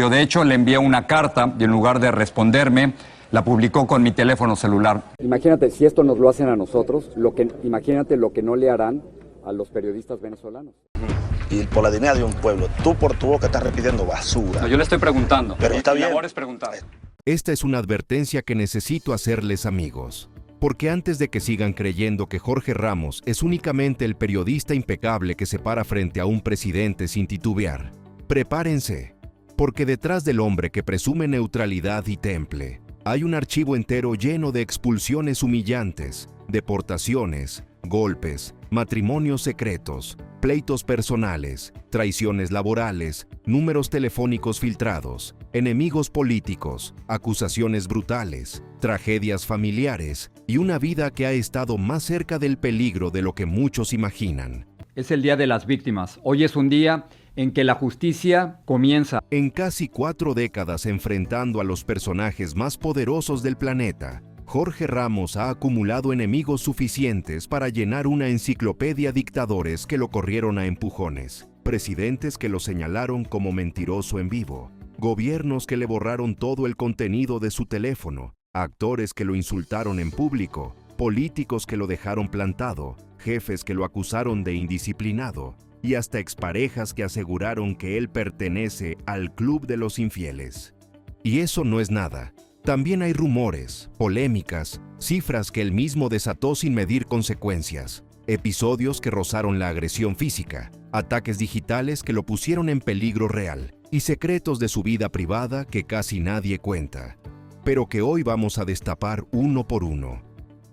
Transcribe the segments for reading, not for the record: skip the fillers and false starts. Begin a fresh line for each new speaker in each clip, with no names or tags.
diario. De hecho, le envié una carta y en lugar de responderme, la publicó con mi teléfono celular.
Imagínate, si esto nos lo hacen a nosotros, imagínate lo que no le harán a los periodistas venezolanos.
Y por la dignidad de un pueblo, tú por tu boca estás repitiendo basura.
No, yo le estoy preguntando.
Pero está
Mi
bien.
labor es preguntar.
Esta es una advertencia que necesito hacerles, amigos. Porque antes de que sigan creyendo que Jorge Ramos es únicamente el periodista impecable que se para frente a un presidente sin titubear, prepárense, porque detrás del hombre que presume neutralidad y temple, hay un archivo entero lleno de expulsiones humillantes, deportaciones, golpes, matrimonios secretos, pleitos personales, traiciones laborales, números telefónicos filtrados, enemigos políticos, acusaciones brutales, tragedias familiares y una vida que ha estado más cerca del peligro de lo que muchos imaginan.
Es el Día de las Víctimas. Hoy es un día en que la justicia comienza.
En casi 4 décadas enfrentando a los personajes más poderosos del planeta, Jorge Ramos ha acumulado enemigos suficientes para llenar una enciclopedia dictadores que lo corrieron a empujones, presidentes que lo señalaron como mentiroso en vivo, gobiernos que le borraron todo el contenido de su teléfono, actores que lo insultaron en público, políticos que lo dejaron plantado, jefes que lo acusaron de indisciplinado y hasta exparejas que aseguraron que él pertenece al club de los infieles. Y eso no es nada. También hay rumores, polémicas, cifras que él mismo desató sin medir consecuencias, episodios que rozaron la agresión física, ataques digitales que lo pusieron en peligro real y secretos de su vida privada que casi nadie cuenta, pero que hoy vamos a destapar uno por uno.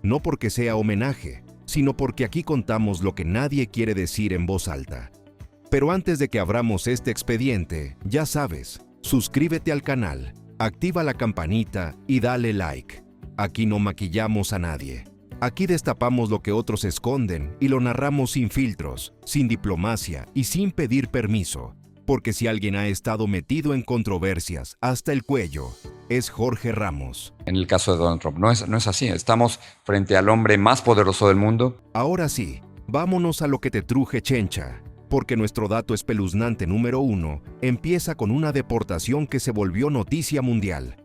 No porque sea homenaje, sino porque aquí contamos lo que nadie quiere decir en voz alta. Pero antes de que abramos este expediente, ya sabes, suscríbete al canal, activa la campanita y dale like. Aquí no maquillamos a nadie. Aquí destapamos lo que otros esconden y lo narramos sin filtros, sin diplomacia y sin pedir permiso. Porque si alguien ha estado metido en controversias hasta el cuello, es Jorge Ramos.
En el caso de Donald Trump, no es así. Estamos frente al hombre más poderoso del mundo.
Ahora sí, vámonos a lo que te truje, chencha. Porque nuestro dato espeluznante número 1 empieza con una deportación que se volvió noticia mundial.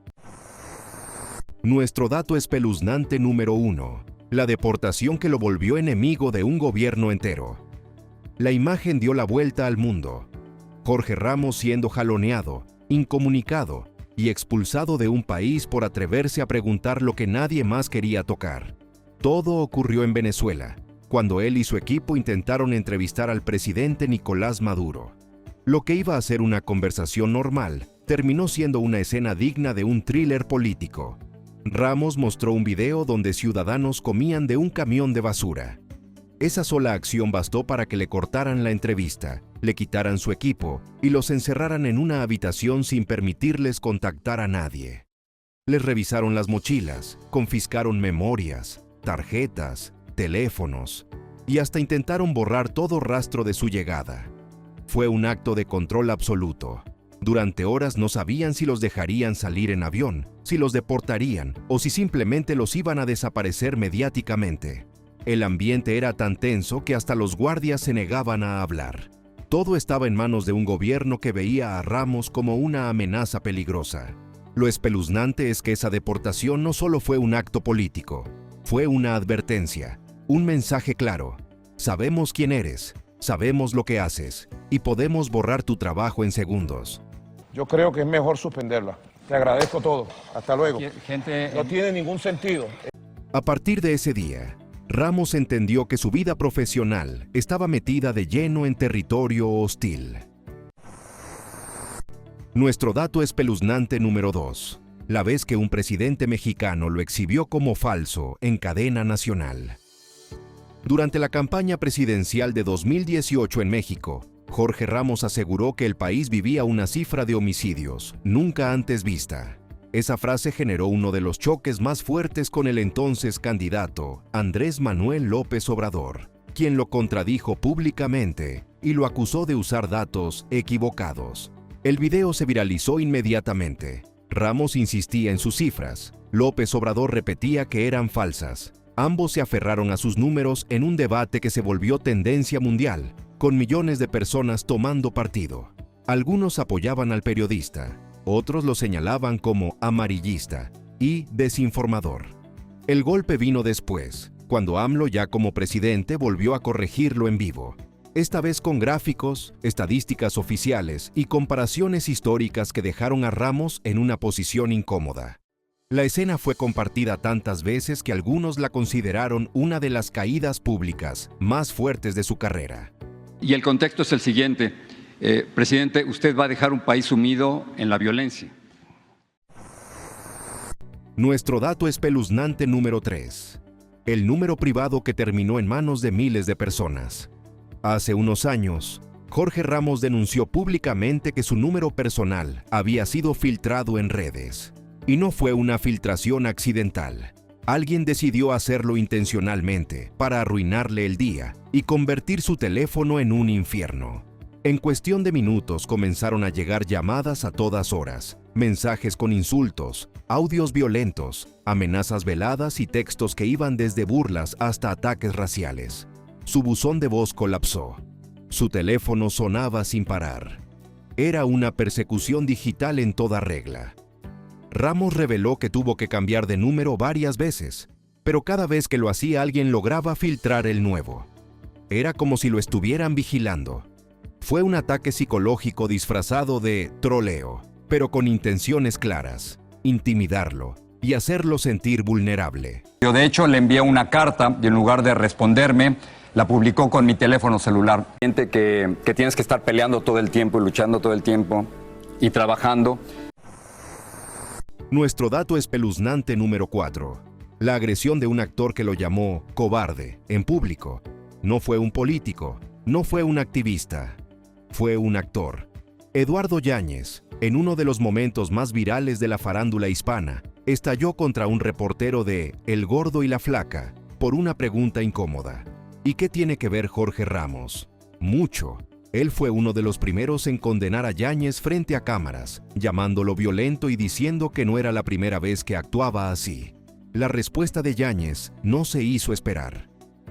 Nuestro dato espeluznante número 1. La deportación que lo volvió enemigo de un gobierno entero. La imagen dio la vuelta al mundo. Jorge Ramos siendo jaloneado, incomunicado y expulsado de un país por atreverse a preguntar lo que nadie más quería tocar. Todo ocurrió en Venezuela, cuando él y su equipo intentaron entrevistar al presidente Nicolás Maduro. Lo que iba a ser una conversación normal, terminó siendo una escena digna de un thriller político. Ramos mostró un video donde ciudadanos comían de un camión de basura. Esa sola acción bastó para que le cortaran la entrevista, le quitaran su equipo y los encerraran en una habitación sin permitirles contactar a nadie. Les revisaron las mochilas, confiscaron memorias, tarjetas, teléfonos y hasta intentaron borrar todo rastro de su llegada. Fue un acto de control absoluto. Durante horas no sabían si los dejarían salir en avión, si los deportarían o si simplemente los iban a desaparecer mediáticamente. El ambiente era tan tenso que hasta los guardias se negaban a hablar. Todo estaba en manos de un gobierno que veía a Ramos como una amenaza peligrosa. Lo espeluznante es que esa deportación no solo fue un acto político, fue una advertencia, un mensaje claro. Sabemos quién eres, sabemos lo que haces y podemos borrar tu trabajo en segundos.
Yo creo que es mejor suspenderla. Te agradezco todo. Hasta luego.
Gente,
No tiene ningún sentido.
A partir de ese día, Ramos entendió que su vida profesional estaba metida de lleno en territorio hostil. Nuestro dato espeluznante número 2. La vez que un presidente mexicano lo exhibió como falso en cadena nacional. Durante la campaña presidencial de 2018 en México, Jorge Ramos aseguró que el país vivía una cifra de homicidios nunca antes vista. Esa frase generó uno de los choques más fuertes con el entonces candidato, Andrés Manuel López Obrador, quien lo contradijo públicamente y lo acusó de usar datos equivocados. El video se viralizó inmediatamente. Ramos insistía en sus cifras. López Obrador repetía que eran falsas. Ambos se aferraron a sus números en un debate que se volvió tendencia mundial, con millones de personas tomando partido. Algunos apoyaban al periodista, Otros lo señalaban como amarillista y desinformador. El golpe vino después, cuando AMLO ya como presidente volvió a corregirlo en vivo. Esta vez con gráficos, estadísticas oficiales y comparaciones históricas que dejaron a Ramos en una posición incómoda. La escena fue compartida tantas veces que algunos la consideraron una de las caídas públicas más fuertes de su carrera.
Y el contexto es el siguiente. Presidente, usted va a dejar un país sumido en la violencia.
Nuestro dato espeluznante número 3. El número privado que terminó en manos de miles de personas. Hace unos años, Jorge Ramos denunció públicamente que su número personal había sido filtrado en redes. Y no fue una filtración accidental. Alguien decidió hacerlo intencionalmente para arruinarle el día y convertir su teléfono en un infierno. En cuestión de minutos comenzaron a llegar llamadas a todas horas, mensajes con insultos, audios violentos, amenazas veladas y textos que iban desde burlas hasta ataques raciales. Su buzón de voz colapsó. Su teléfono sonaba sin parar. Era una persecución digital en toda regla. Ramos reveló que tuvo que cambiar de número varias veces, pero cada vez que lo hacía alguien lograba filtrar el nuevo. Era como si lo estuvieran vigilando. Fue un ataque psicológico disfrazado de troleo, pero con intenciones claras: intimidarlo y hacerlo sentir vulnerable.
Yo de hecho le envié una carta y en lugar de responderme, la publicó con mi teléfono celular.
Gente que tienes que estar peleando todo el tiempo, luchando todo el tiempo y trabajando.
Nuestro dato espeluznante número 4. La agresión de un actor que lo llamó cobarde en público. No fue un político, no fue un activista, fue un actor. Eduardo Yáñez, en uno de los momentos más virales de la farándula hispana, estalló contra un reportero de El Gordo y la Flaca por una pregunta incómoda. ¿Y qué tiene que ver Jorge Ramos? Mucho. Él fue uno de los primeros en condenar a Yáñez frente a cámaras, llamándolo violento y diciendo que no era la primera vez que actuaba así. La respuesta de Yáñez no se hizo esperar.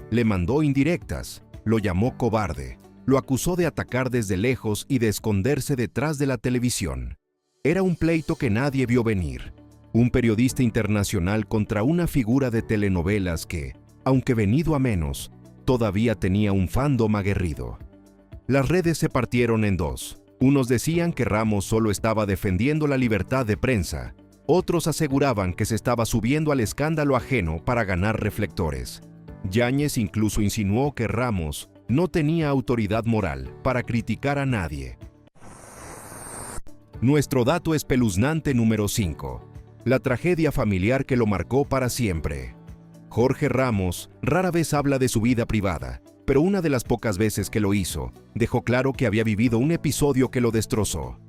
Le mandó indirectas, lo llamó cobarde, lo acusó de atacar desde lejos y de esconderse detrás de la televisión. Era un pleito que nadie vio venir. Un periodista internacional contra una figura de telenovelas que, aunque venido a menos, todavía tenía un fandom aguerrido. Las redes se partieron en dos. Unos decían que Ramos solo estaba defendiendo la libertad de prensa. Otros aseguraban que se estaba subiendo al escándalo ajeno para ganar reflectores. Yáñez incluso insinuó que Ramos no tenía autoridad moral para criticar a nadie. Nuestro dato espeluznante número 5. La tragedia familiar que lo marcó para siempre. Jorge Ramos rara vez habla de su vida privada, pero una de las pocas veces que lo hizo, dejó claro que había vivido un episodio que lo destrozó.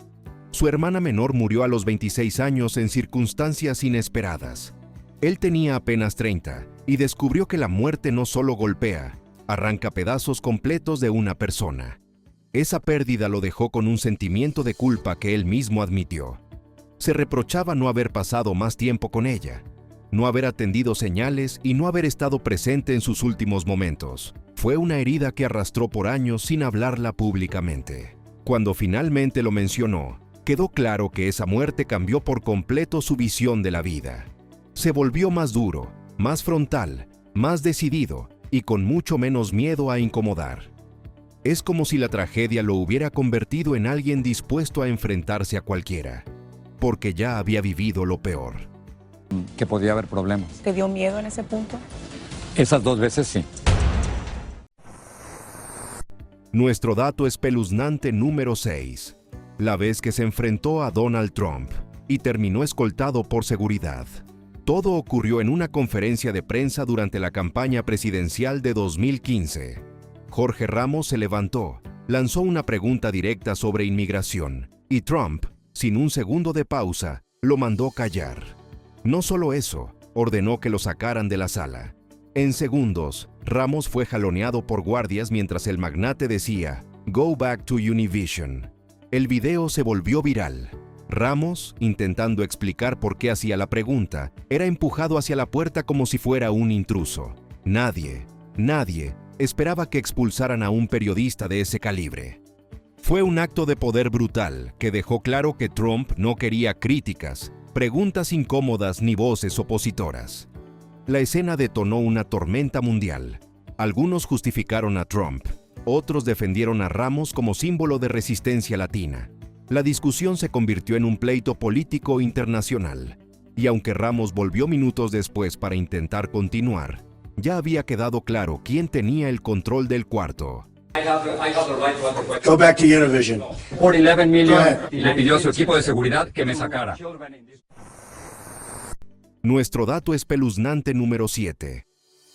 Su hermana menor murió a los 26 años en circunstancias inesperadas. Él tenía apenas 30 y descubrió que la muerte no solo golpea, arranca pedazos completos de una persona. Esa pérdida lo dejó con un sentimiento de culpa que él mismo admitió. Se reprochaba no haber pasado más tiempo con ella, no haber atendido señales y no haber estado presente en sus últimos momentos. Fue una herida que arrastró por años sin hablarla públicamente. Cuando finalmente lo mencionó, quedó claro que esa muerte cambió por completo su visión de la vida. Se volvió más duro, más frontal, más decidido y con mucho menos miedo a incomodar. Es como si la tragedia lo hubiera convertido en alguien dispuesto a enfrentarse a cualquiera, porque ya había vivido lo peor.
Que podía haber problemas.
¿Te dio miedo en ese punto?
Esas 2 veces sí.
Nuestro dato espeluznante número 6. La vez que se enfrentó a Donald Trump y terminó escoltado por seguridad. Todo ocurrió en una conferencia de prensa durante la campaña presidencial de 2015. Jorge Ramos se levantó, lanzó una pregunta directa sobre inmigración, y Trump, sin un segundo de pausa, lo mandó callar. No solo eso, ordenó que lo sacaran de la sala. En segundos, Ramos fue jaloneado por guardias mientras el magnate decía, "Go back to Univision". El video se volvió viral. Ramos, intentando explicar por qué hacía la pregunta, era empujado hacia la puerta como si fuera un intruso. Nadie esperaba que expulsaran a un periodista de ese calibre. Fue un acto de poder brutal que dejó claro que Trump no quería críticas, preguntas incómodas ni voces opositoras. La escena detonó una tormenta mundial. Algunos justificaron a Trump, otros defendieron a Ramos como símbolo de resistencia latina. La discusión se convirtió en un pleito político internacional, y aunque Ramos volvió minutos después para intentar continuar, ya había quedado claro quién tenía el control del cuarto.
Go back to Univision.
Por 11 million,
Go ahead.
y le pidió a su equipo de seguridad que me sacara.
Nuestro dato espeluznante número 7.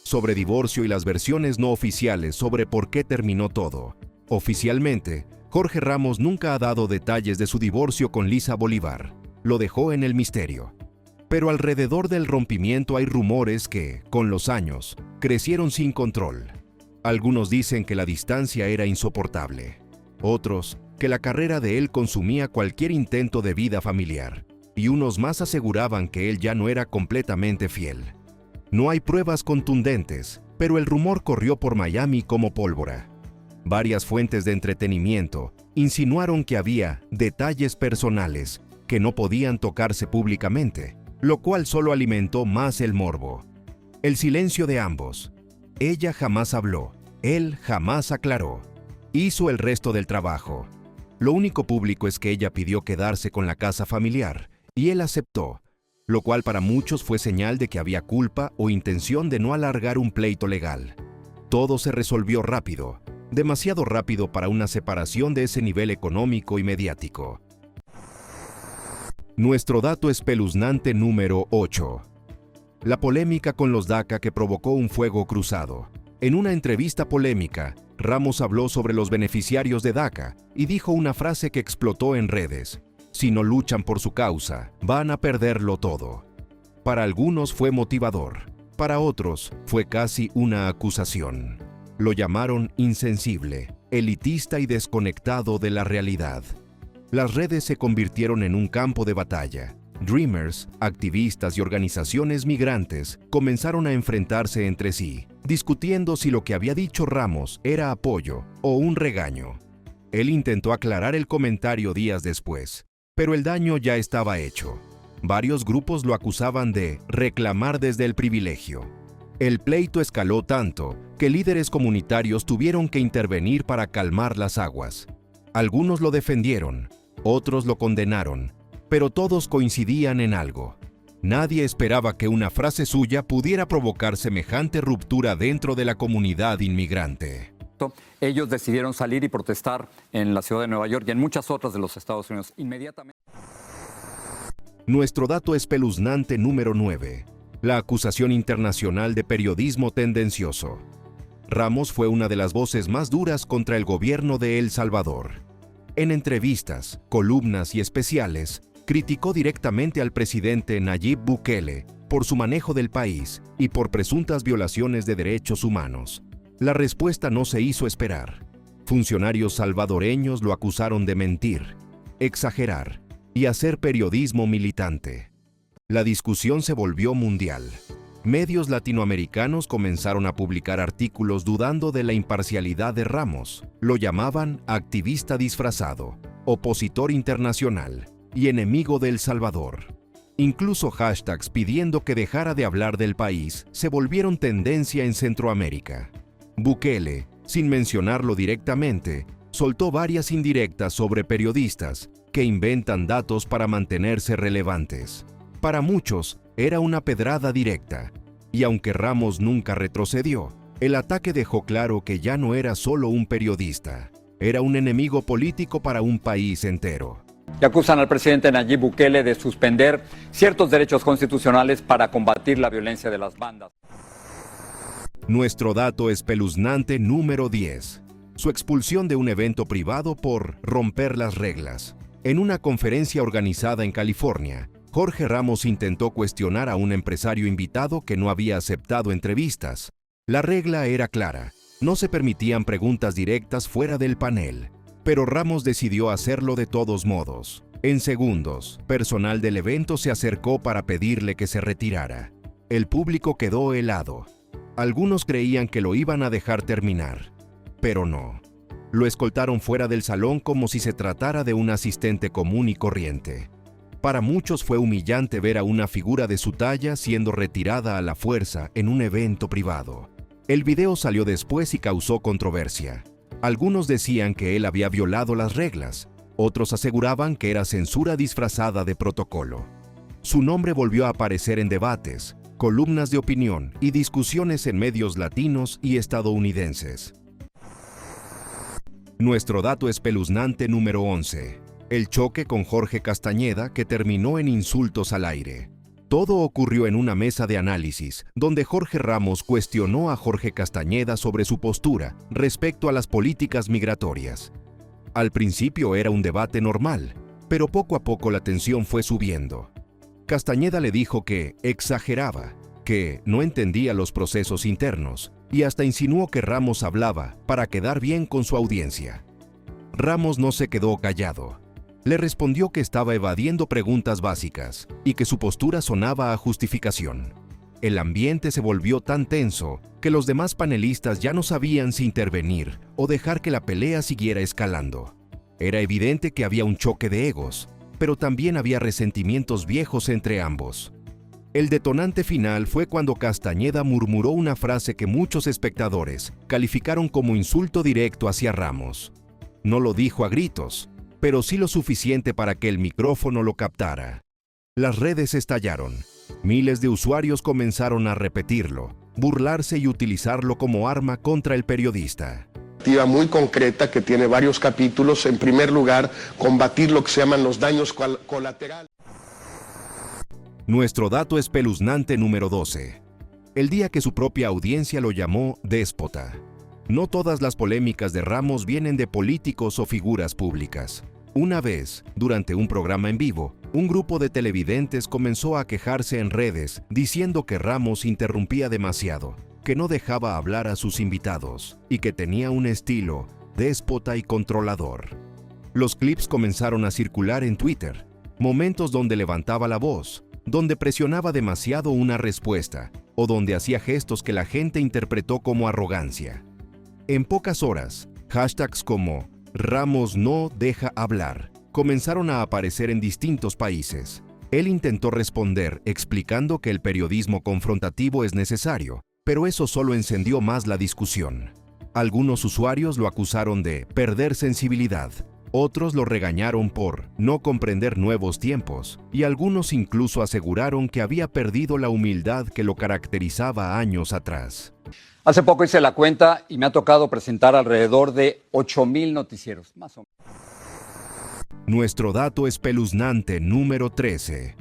Sobre divorcio y las versiones no oficiales sobre por qué terminó todo. Oficialmente, Jorge Ramos nunca ha dado detalles de su divorcio con Lisa Bolívar. Lo dejó en el misterio. Pero alrededor del rompimiento hay rumores que, con los años, crecieron sin control. Algunos dicen que la distancia era insoportable. Otros, que la carrera de él consumía cualquier intento de vida familiar. Y unos más aseguraban que él ya no era completamente fiel. No hay pruebas contundentes, pero el rumor corrió por Miami como pólvora. Varias fuentes de entretenimiento insinuaron que había detalles personales que no podían tocarse públicamente, lo cual solo alimentó más el morbo. El silencio de ambos. Ella jamás habló, él jamás aclaró. Hizo el resto del trabajo. Lo único público es que ella pidió quedarse con la casa familiar, y él aceptó, lo cual para muchos fue señal de que había culpa o intención de no alargar un pleito legal. Todo se resolvió rápido, demasiado rápido para una separación de ese nivel económico y mediático. Nuestro dato espeluznante número 8. La polémica con los DACA que provocó un fuego cruzado. En una entrevista polémica, Ramos habló sobre los beneficiarios de DACA y dijo una frase que explotó en redes. Si no luchan por su causa, van a perderlo todo. Para algunos fue motivador, para otros fue casi una acusación. Lo llamaron insensible, elitista y desconectado de la realidad. Las redes se convirtieron en un campo de batalla. Dreamers, activistas y organizaciones migrantes comenzaron a enfrentarse entre sí, discutiendo si lo que había dicho Ramos era apoyo o un regaño. Él intentó aclarar el comentario días después, pero el daño ya estaba hecho. Varios grupos lo acusaban de reclamar desde el privilegio. El pleito escaló tanto que líderes comunitarios tuvieron que intervenir para calmar las aguas. Algunos lo defendieron, otros lo condenaron, pero todos coincidían en algo. Nadie esperaba que una frase suya pudiera provocar semejante ruptura dentro de la comunidad inmigrante.
Ellos decidieron salir y protestar en la ciudad de Nueva York y en muchas otras de los Estados Unidos. Inmediatamente.
Nuestro dato espeluznante número 9. La acusación internacional de periodismo tendencioso. Ramos fue una de las voces más duras contra el gobierno de El Salvador. En entrevistas, columnas y especiales, criticó directamente al presidente Nayib Bukele por su manejo del país y por presuntas violaciones de derechos humanos. La respuesta no se hizo esperar. Funcionarios salvadoreños lo acusaron de mentir, exagerar y hacer periodismo militante. La discusión se volvió mundial. Medios latinoamericanos comenzaron a publicar artículos dudando de la imparcialidad de Ramos. Lo llamaban activista disfrazado, opositor internacional y enemigo de El Salvador. Incluso hashtags pidiendo que dejara de hablar del país se volvieron tendencia en Centroamérica. Bukele, sin mencionarlo directamente, soltó varias indirectas sobre periodistas que inventan datos para mantenerse relevantes. Para muchos, era una pedrada directa, y aunque Ramos nunca retrocedió, el ataque dejó claro que ya no era solo un periodista, era un enemigo político para un país entero.
Y acusan al presidente Nayib Bukele de suspender ciertos derechos constitucionales para combatir la violencia de las bandas.
Nuestro dato espeluznante número 10. Su expulsión de un evento privado por romper las reglas. En una conferencia organizada en California, Jorge Ramos intentó cuestionar a un empresario invitado que no había aceptado entrevistas. La regla era clara, no se permitían preguntas directas fuera del panel, pero Ramos decidió hacerlo de todos modos. En segundos, personal del evento se acercó para pedirle que se retirara. El público quedó helado. Algunos creían que lo iban a dejar terminar, pero no. Lo escoltaron fuera del salón como si se tratara de un asistente común y corriente. Para muchos fue humillante ver a una figura de su talla siendo retirada a la fuerza en un evento privado. El video salió después y causó controversia. Algunos decían que él había violado las reglas, otros aseguraban que era censura disfrazada de protocolo. Su nombre volvió a aparecer en debates, columnas de opinión y discusiones en medios latinos y estadounidenses. Nuestro dato espeluznante número 11. El choque con Jorge Castañeda que terminó en insultos al aire. Todo ocurrió en una mesa de análisis, donde Jorge Ramos cuestionó a Jorge Castañeda sobre su postura respecto a las políticas migratorias. Al principio era un debate normal, pero poco a poco la tensión fue subiendo. Castañeda le dijo que exageraba, que no entendía los procesos internos, y hasta insinuó que Ramos hablaba para quedar bien con su audiencia. Ramos no se quedó callado. Le respondió que estaba evadiendo preguntas básicas y que su postura sonaba a justificación. El ambiente se volvió tan tenso que los demás panelistas ya no sabían si intervenir o dejar que la pelea siguiera escalando. Era evidente que había un choque de egos, pero también había resentimientos viejos entre ambos. El detonante final fue cuando Castañeda murmuró una frase que muchos espectadores calificaron como insulto directo hacia Ramos. No lo dijo a gritos, pero sí lo suficiente para que el micrófono lo captara. Las redes estallaron. Miles de usuarios comenzaron a repetirlo, burlarse y utilizarlo como arma contra el periodista.
Muy concreta que tiene varios capítulos. En primer lugar, combatir lo que se llaman los daños colaterales.
Nuestro dato espeluznante número 12. El día que su propia audiencia lo llamó déspota. No todas las polémicas de Ramos vienen de políticos o figuras públicas. Una vez, durante un programa en vivo, un grupo de televidentes comenzó a quejarse en redes diciendo que Ramos interrumpía demasiado, que no dejaba hablar a sus invitados y que tenía un estilo déspota y controlador. Los clips comenzaron a circular en Twitter, momentos donde levantaba la voz, donde presionaba demasiado una respuesta o donde hacía gestos que la gente interpretó como arrogancia. En pocas horas, hashtags como Ramos no deja hablar comenzaron a aparecer en distintos países. Él intentó responder explicando que el periodismo confrontativo es necesario, pero eso solo encendió más la discusión. Algunos usuarios lo acusaron de perder sensibilidad, otros lo regañaron por no comprender nuevos tiempos, y algunos incluso aseguraron que había perdido la humildad que lo caracterizaba años atrás.
Hace poco hice la cuenta y me ha tocado presentar alrededor de 8,000 noticieros, más o menos.
Nuestro dato espeluznante número 13.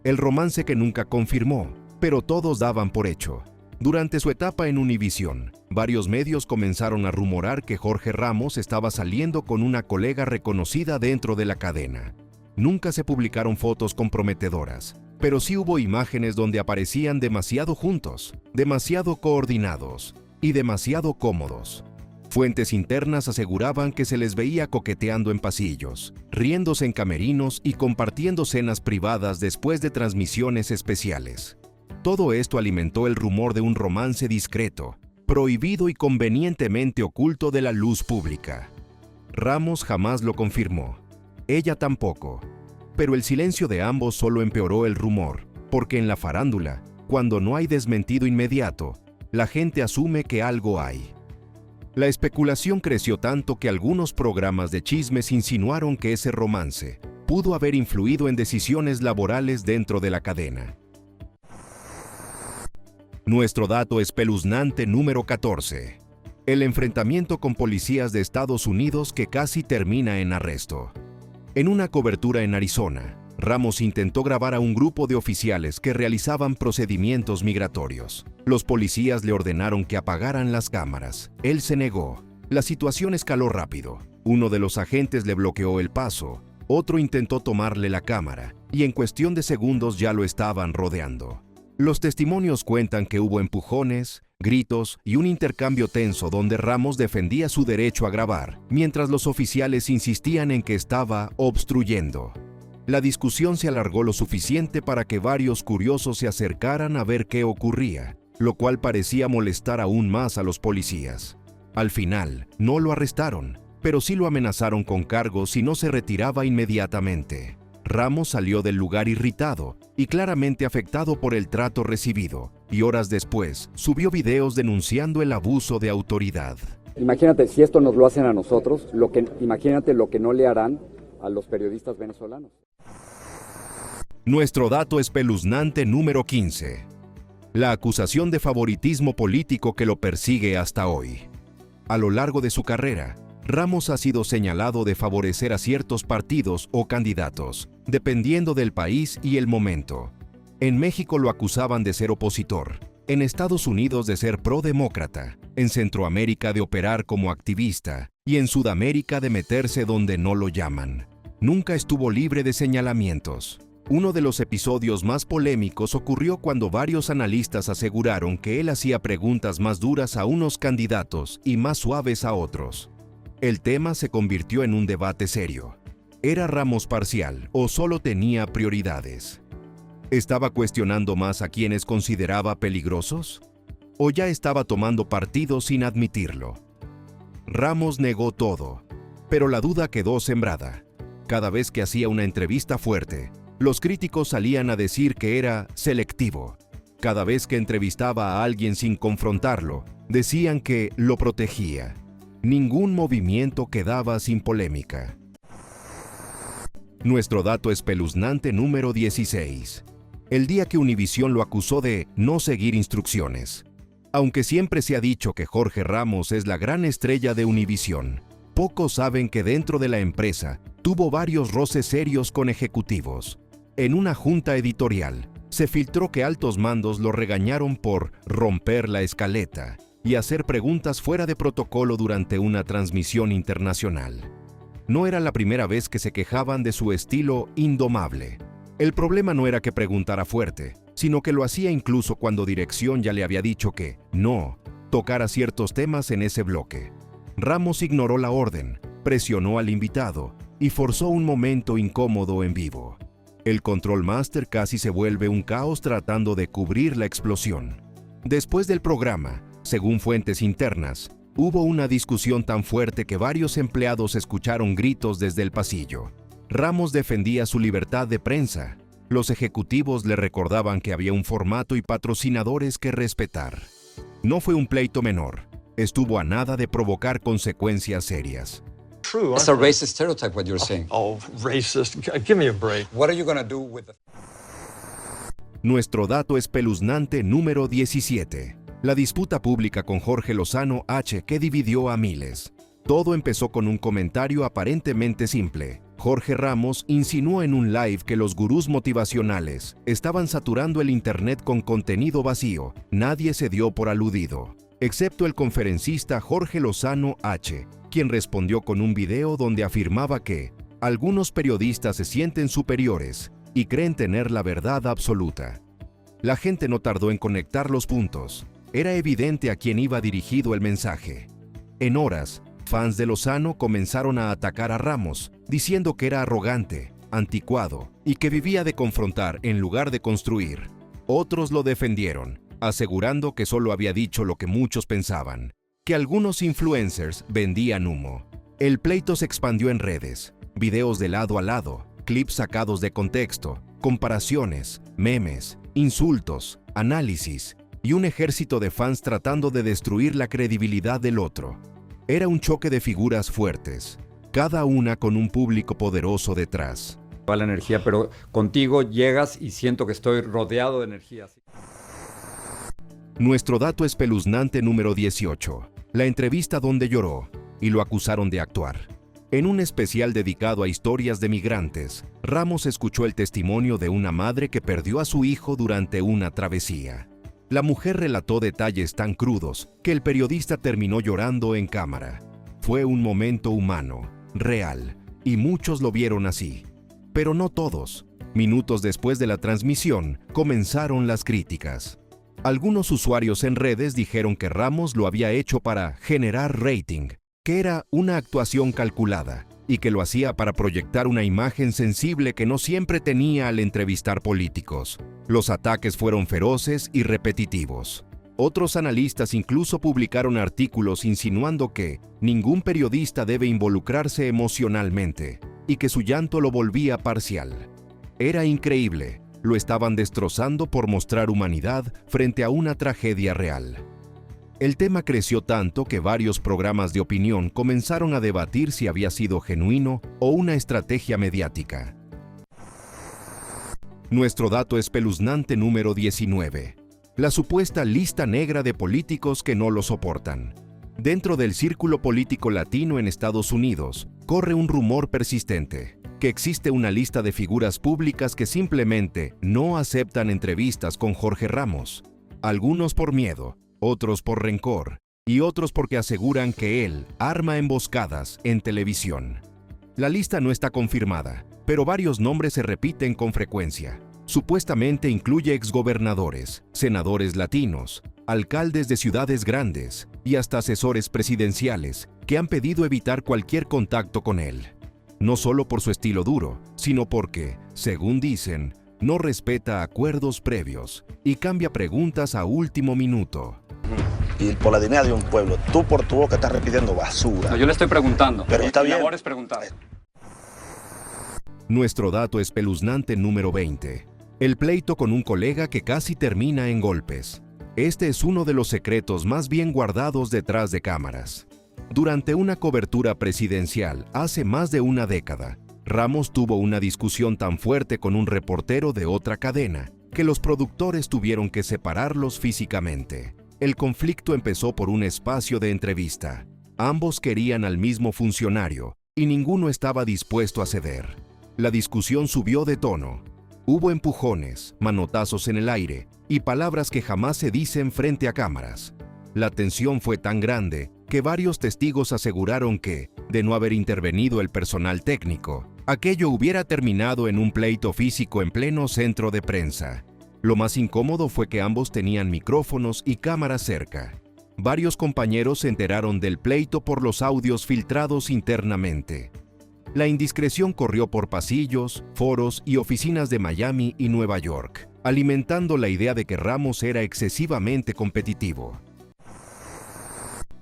El romance que nunca confirmó, pero todos daban por hecho. Durante su etapa en Univisión, varios medios comenzaron a rumorar que Jorge Ramos estaba saliendo con una colega reconocida dentro de la cadena. Nunca se publicaron fotos comprometedoras, pero sí hubo imágenes donde aparecían demasiado juntos, demasiado coordinados y demasiado cómodos. Fuentes internas aseguraban que se les veía coqueteando en pasillos, riéndose en camerinos y compartiendo cenas privadas después de transmisiones especiales. Todo esto alimentó el rumor de un romance discreto, prohibido y convenientemente oculto de la luz pública. Ramos jamás lo confirmó, ella tampoco. Pero el silencio de ambos solo empeoró el rumor, porque en la farándula, cuando no hay desmentido inmediato, la gente asume que algo hay. La especulación creció tanto que algunos programas de chismes insinuaron que ese romance pudo haber influido en decisiones laborales dentro de la cadena. Nuestro dato espeluznante número 14. El enfrentamiento con policías de Estados Unidos que casi termina en arresto. En una cobertura en Arizona, Ramos intentó grabar a un grupo de oficiales que realizaban procedimientos migratorios. Los policías le ordenaron que apagaran las cámaras. Él se negó. La situación escaló rápido. Uno de los agentes le bloqueó el paso, otro intentó tomarle la cámara, y en cuestión de segundos ya lo estaban rodeando. Los testimonios cuentan que hubo empujones, gritos y un intercambio tenso donde Ramos defendía su derecho a grabar, mientras los oficiales insistían en que estaba obstruyendo. La discusión se alargó lo suficiente para que varios curiosos se acercaran a ver qué ocurría, lo cual parecía molestar aún más a los policías. Al final, no lo arrestaron, pero sí lo amenazaron con cargos si no se retiraba inmediatamente. Ramos salió del lugar irritado y claramente afectado por el trato recibido, y horas después subió videos denunciando el abuso de autoridad.
Imagínate, si esto nos lo hacen a nosotros, imagínate lo que no le harán a los periodistas venezolanos.
Nuestro dato espeluznante número 15. La acusación de favoritismo político que lo persigue hasta hoy. A lo largo de su carrera, Ramos ha sido señalado de favorecer a ciertos partidos o candidatos, dependiendo del país y el momento. En México lo acusaban de ser opositor, en Estados Unidos de ser prodemócrata, en Centroamérica de operar como activista y en Sudamérica de meterse donde no lo llaman. Nunca estuvo libre de señalamientos. Uno de los episodios más polémicos ocurrió cuando varios analistas aseguraron que él hacía preguntas más duras a unos candidatos y más suaves a otros. El tema se convirtió en un debate serio. ¿Era Ramos parcial o solo tenía prioridades? ¿Estaba cuestionando más a quienes consideraba peligrosos? ¿O ya estaba tomando partido sin admitirlo? Ramos negó todo, pero la duda quedó sembrada. Cada vez que hacía una entrevista fuerte, los críticos salían a decir que era selectivo. Cada vez que entrevistaba a alguien sin confrontarlo, decían que lo protegía. Ningún movimiento quedaba sin polémica. Nuestro dato espeluznante número 16. El día que Univisión lo acusó de no seguir instrucciones. Aunque siempre se ha dicho que Jorge Ramos es la gran estrella de Univisión, pocos saben que dentro de la empresa tuvo varios roces serios con ejecutivos. En una junta editorial, se filtró que altos mandos lo regañaron por romper la escaleta y hacer preguntas fuera de protocolo durante una transmisión internacional. No era la primera vez que se quejaban de su estilo indomable. El problema no era que preguntara fuerte, sino que lo hacía incluso cuando dirección ya le había dicho que no tocara ciertos temas en ese bloque. Ramos ignoró la orden, presionó al invitado y forzó un momento incómodo en vivo. El Control Master casi se vuelve un caos tratando de cubrir la explosión. Después del programa, según fuentes internas, hubo una discusión tan fuerte que varios empleados escucharon gritos desde el pasillo. Ramos defendía su libertad de prensa. Los ejecutivos le recordaban que había un formato y patrocinadores que respetar. No fue un pleito menor. Estuvo a nada de provocar consecuencias serias.
It's a racist stereotype what you're saying.
Oh, racist. Give me a break.
What are you going to do with the...
Nuestro dato espeluznante número 17. La disputa pública con Jorge Lozano H que dividió a miles. Todo empezó con un comentario aparentemente simple. Jorge Ramos insinuó en un live que los gurús motivacionales estaban saturando el internet con contenido vacío. Nadie se dio por aludido, excepto el conferencista Jorge Lozano H, quien respondió con un video donde afirmaba que algunos periodistas se sienten superiores y creen tener la verdad absoluta. La gente no tardó en conectar los puntos. Era evidente a quién iba dirigido el mensaje. En horas, fans de Lozano comenzaron a atacar a Ramos, diciendo que era arrogante, anticuado y que vivía de confrontar en lugar de construir. Otros lo defendieron, asegurando que solo había dicho lo que muchos pensaban, que algunos influencers vendían humo. El pleito se expandió en redes, videos de lado a lado, clips sacados de contexto, comparaciones, memes, insultos, análisis y un ejército de fans tratando de destruir la credibilidad del otro. Era un choque de figuras fuertes, cada una con un público poderoso detrás.
La energía, pero contigo llegas y siento que estoy rodeado de energía.
Nuestro dato espeluznante número 18. La entrevista donde lloró y lo acusaron de actuar. En un especial dedicado a historias de migrantes, Ramos escuchó el testimonio de una madre que perdió a su hijo durante una travesía. La mujer relató detalles tan crudos que el periodista terminó llorando en cámara. Fue un momento humano, real, y muchos lo vieron así. Pero no todos. Minutos después de la transmisión, comenzaron las críticas. Algunos usuarios en redes dijeron que Ramos lo había hecho para generar rating, que era una actuación calculada y que lo hacía para proyectar una imagen sensible que no siempre tenía al entrevistar políticos. Los ataques fueron feroces y repetitivos. Otros analistas incluso publicaron artículos insinuando que ningún periodista debe involucrarse emocionalmente y que su llanto lo volvía parcial. Era increíble, lo estaban destrozando por mostrar humanidad frente a una tragedia real. El tema creció tanto que varios programas de opinión comenzaron a debatir si había sido genuino o una estrategia mediática. Nuestro dato espeluznante número 19. La supuesta lista negra de políticos que no lo soportan. Dentro del círculo político latino en Estados Unidos, corre un rumor persistente, que existe una lista de figuras públicas que simplemente no aceptan entrevistas con Jorge Ramos. Algunos por miedo, otros por rencor, y otros porque aseguran que él arma emboscadas en televisión. La lista no está confirmada, pero varios nombres se repiten con frecuencia. Supuestamente incluye exgobernadores, senadores latinos, alcaldes de ciudades grandes y hasta asesores presidenciales que han pedido evitar cualquier contacto con él. No solo por su estilo duro, sino porque, según dicen, no respeta acuerdos previos y cambia preguntas a último minuto.
Y por la dignidad de un pueblo, tú por tu boca estás repitiendo basura.
No, yo le estoy preguntando.
Pero está
Mi
bien.
labor es preguntar.
Nuestro dato espeluznante número 20. El pleito con un colega que casi termina en golpes. Este es uno de los secretos más bien guardados detrás de cámaras. Durante una cobertura presidencial hace más de una década, Ramos tuvo una discusión tan fuerte con un reportero de otra cadena que los productores tuvieron que separarlos físicamente. El conflicto empezó por un espacio de entrevista. Ambos querían al mismo funcionario y ninguno estaba dispuesto a ceder. La discusión subió de tono. Hubo empujones, manotazos en el aire y palabras que jamás se dicen frente a cámaras. La tensión fue tan grande que varios testigos aseguraron que, de no haber intervenido el personal técnico, aquello hubiera terminado en un pleito físico en pleno centro de prensa. Lo más incómodo fue que ambos tenían micrófonos y cámaras cerca. Varios compañeros se enteraron del pleito por los audios filtrados internamente. La indiscreción corrió por pasillos, foros y oficinas de Miami y Nueva York, alimentando la idea de que Ramos era excesivamente competitivo.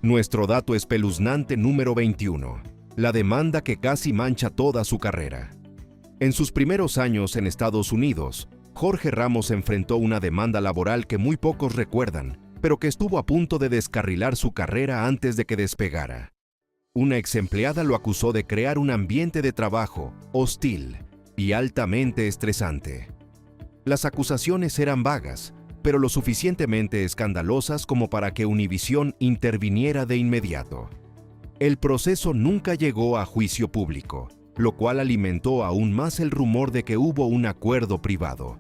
Nuestro dato espeluznante número 21. La demanda que casi mancha toda su carrera. En sus primeros años en Estados Unidos, Jorge Ramos enfrentó una demanda laboral que muy pocos recuerdan, pero que estuvo a punto de descarrilar su carrera antes de que despegara. Una exempleada lo acusó de crear un ambiente de trabajo hostil y altamente estresante. Las acusaciones eran vagas, pero lo suficientemente escandalosas como para que Univisión interviniera de inmediato. El proceso nunca llegó a juicio público, lo cual alimentó aún más el rumor de que hubo un acuerdo privado.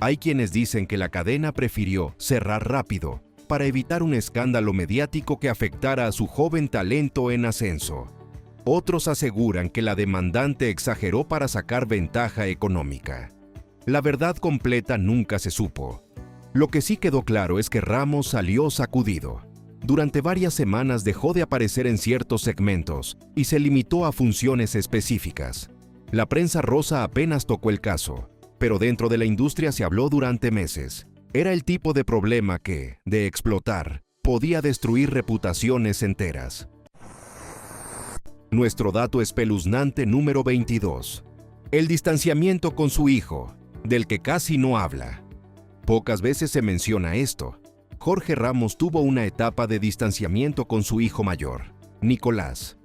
Hay quienes dicen que la cadena prefirió cerrar rápido para evitar un escándalo mediático que afectara a su joven talento en ascenso. Otros aseguran que la demandante exageró para sacar ventaja económica. La verdad completa nunca se supo. Lo que sí quedó claro es que Ramos salió sacudido. Durante varias semanas dejó de aparecer en ciertos segmentos y se limitó a funciones específicas. La prensa rosa apenas tocó el caso, pero dentro de la industria se habló durante meses. Era el tipo de problema que, de explotar, podía destruir reputaciones enteras. Nuestro dato espeluznante número 22. El distanciamiento con su hijo, del que casi no habla. Pocas veces se menciona esto. Jorge Ramos tuvo una etapa de distanciamiento con su hijo mayor, Nicolás.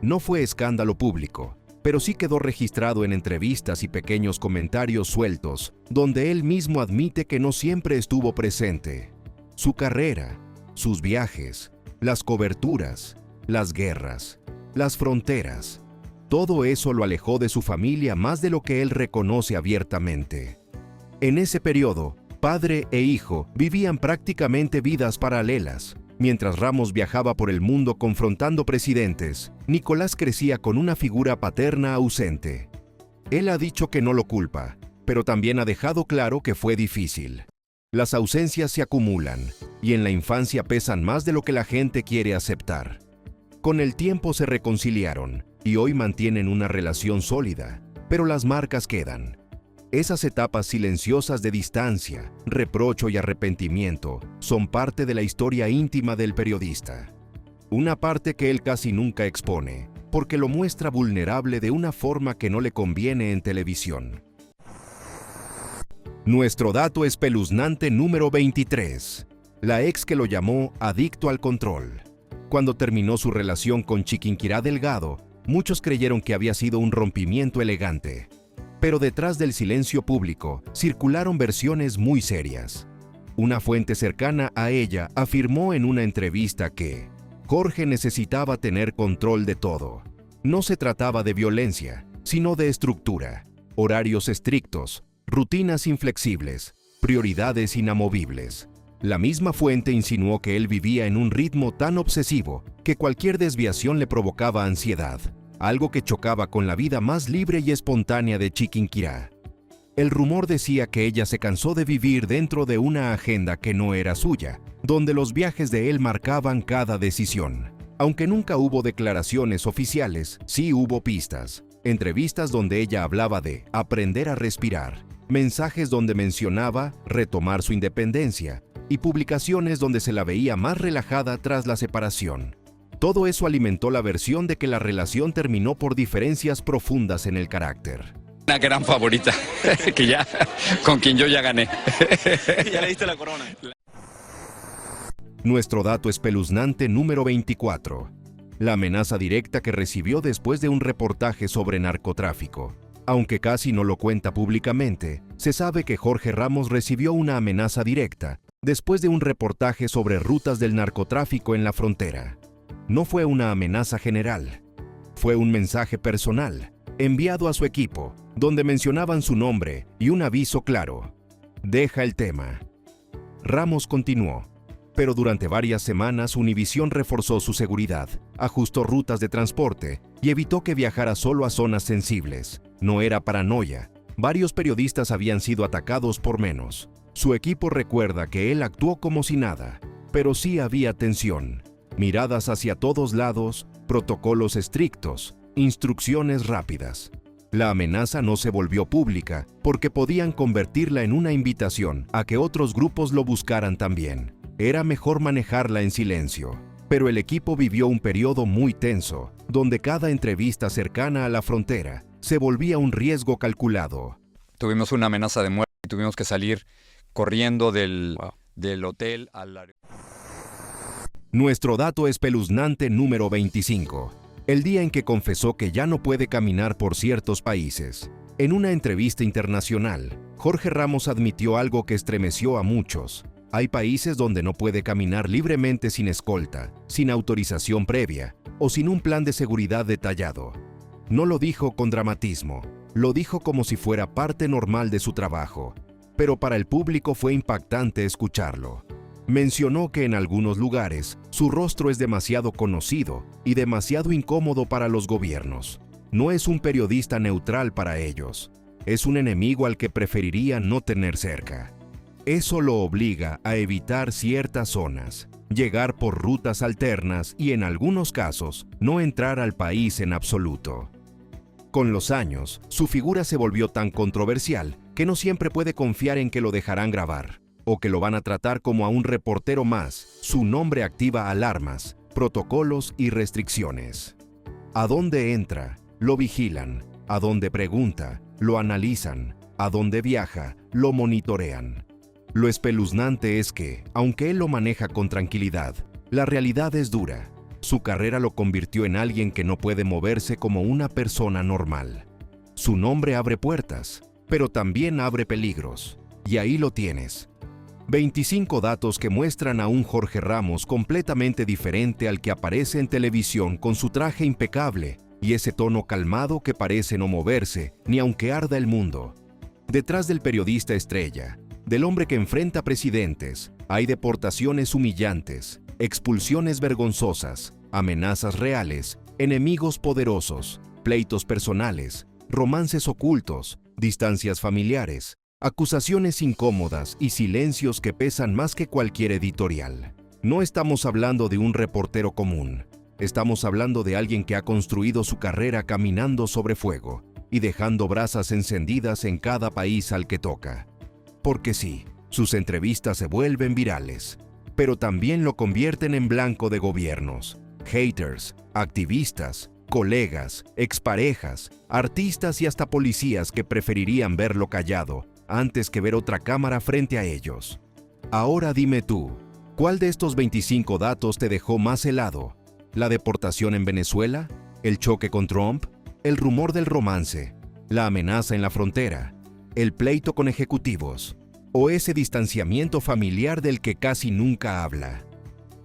No fue escándalo público, pero sí quedó registrado en entrevistas y pequeños comentarios sueltos, donde él mismo admite que no siempre estuvo presente. Su carrera, sus viajes, las coberturas, las guerras, las fronteras, todo eso lo alejó de su familia más de lo que él reconoce abiertamente. En ese periodo, padre e hijo vivían prácticamente vidas paralelas. Mientras Ramos viajaba por el mundo confrontando presidentes, Nicolás crecía con una figura paterna ausente. Él ha dicho que no lo culpa, pero también ha dejado claro que fue difícil. Las ausencias se acumulan, y en la infancia pesan más de lo que la gente quiere aceptar. Con el tiempo se reconciliaron, y hoy mantienen una relación sólida, pero las marcas quedan. Esas etapas silenciosas de distancia, reprocho y arrepentimiento son parte de la historia íntima del periodista. Una parte que él casi nunca expone, porque lo muestra vulnerable de una forma que no le conviene en televisión. Nuestro dato espeluznante número 23. La ex que lo llamó adicto al control. Cuando terminó su relación con Chiquinquirá Delgado, muchos creyeron que había sido un rompimiento elegante. Pero detrás del silencio público circularon versiones muy serias. Una fuente cercana a ella afirmó en una entrevista que Jorge necesitaba tener control de todo. No se trataba de violencia, sino de estructura, horarios estrictos, rutinas inflexibles, prioridades inamovibles. La misma fuente insinuó que él vivía en un ritmo tan obsesivo que cualquier desviación le provocaba ansiedad, algo que chocaba con la vida más libre y espontánea de Chiquinquirá. El rumor decía que ella se cansó de vivir dentro de una agenda que no era suya, donde los viajes de él marcaban cada decisión. Aunque nunca hubo declaraciones oficiales, sí hubo pistas, entrevistas donde ella hablaba de aprender a respirar, mensajes donde mencionaba retomar su independencia y publicaciones donde se la veía más relajada tras la separación. Todo eso alimentó la versión de que la relación terminó por diferencias profundas en el carácter.
Una gran favorita, con quien yo ya gané.
Ya le diste la corona.
Nuestro dato espeluznante número 24. La amenaza directa que recibió después de un reportaje sobre narcotráfico. Aunque casi no lo cuenta públicamente, se sabe que Jorge Ramos recibió una amenaza directa después de un reportaje sobre rutas del narcotráfico en la frontera. No fue una amenaza general, fue un mensaje personal, enviado a su equipo, donde mencionaban su nombre y un aviso claro: deja el tema. Ramos continuó, pero durante varias semanas Univisión reforzó su seguridad, ajustó rutas de transporte y evitó que viajara solo a zonas sensibles. No era paranoia, varios periodistas habían sido atacados por menos. Su equipo recuerda que él actuó como si nada, pero sí había tensión. Miradas hacia todos lados, protocolos estrictos, instrucciones rápidas. La amenaza no se volvió pública porque podían convertirla en una invitación a que otros grupos lo buscaran también. Era mejor manejarla en silencio. Pero el equipo vivió un periodo muy tenso, donde cada entrevista cercana a la frontera se volvía un riesgo calculado.
Tuvimos una amenaza de muerte y tuvimos que salir corriendo del hotel al aeropuerto.
Nuestro dato espeluznante número 25. El día en que confesó que ya no puede caminar por ciertos países. En una entrevista internacional, Jorge Ramos admitió algo que estremeció a muchos. Hay países donde no puede caminar libremente sin escolta, sin autorización previa o sin un plan de seguridad detallado. No lo dijo con dramatismo, lo dijo como si fuera parte normal de su trabajo, pero para el público fue impactante escucharlo. Mencionó que en algunos lugares su rostro es demasiado conocido y demasiado incómodo para los gobiernos. No es un periodista neutral para ellos, es un enemigo al que preferiría no tener cerca. Eso lo obliga a evitar ciertas zonas, llegar por rutas alternas y en algunos casos no entrar al país en absoluto. Con los años, su figura se volvió tan controversial que no siempre puede confiar en que lo dejarán grabar o que lo van a tratar como a un reportero más. Su nombre activa alarmas, protocolos y restricciones. A dónde entra, lo vigilan. A dónde pregunta, lo analizan. A dónde viaja, lo monitorean. Lo espeluznante es que, aunque él lo maneja con tranquilidad, la realidad es dura. Su carrera lo convirtió en alguien que no puede moverse como una persona normal. Su nombre abre puertas, pero también abre peligros. Y ahí lo tienes. 25 datos que muestran a un Jorge Ramos completamente diferente al que aparece en televisión con su traje impecable y ese tono calmado que parece no moverse, ni aunque arda el mundo. Detrás del periodista estrella, del hombre que enfrenta presidentes, hay deportaciones humillantes, expulsiones vergonzosas, amenazas reales, enemigos poderosos, pleitos personales, romances ocultos, distancias familiares, acusaciones incómodas y silencios que pesan más que cualquier editorial. No estamos hablando de un reportero común. Estamos hablando de alguien que ha construido su carrera caminando sobre fuego, y dejando brasas encendidas en cada país al que toca. Porque sí, sus entrevistas se vuelven virales, pero también lo convierten en blanco de gobiernos, haters, activistas, colegas, exparejas, artistas y hasta policías que preferirían verlo callado antes que ver otra cámara frente a ellos. Ahora dime tú, ¿cuál de estos 25 datos te dejó más helado? ¿La deportación en Venezuela? ¿El choque con Trump? ¿El rumor del romance? ¿La amenaza en la frontera? ¿El pleito con ejecutivos? ¿O ese distanciamiento familiar del que casi nunca habla?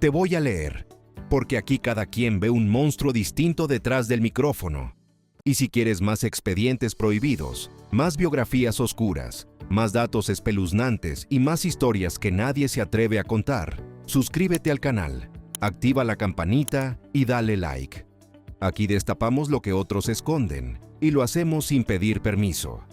Te voy a leer, porque aquí cada quien ve un monstruo distinto detrás del micrófono. Y si quieres más expedientes prohibidos, más biografías oscuras, más datos espeluznantes y más historias que nadie se atreve a contar, suscríbete al canal, activa la campanita y dale like. Aquí destapamos lo que otros esconden y lo hacemos sin pedir permiso.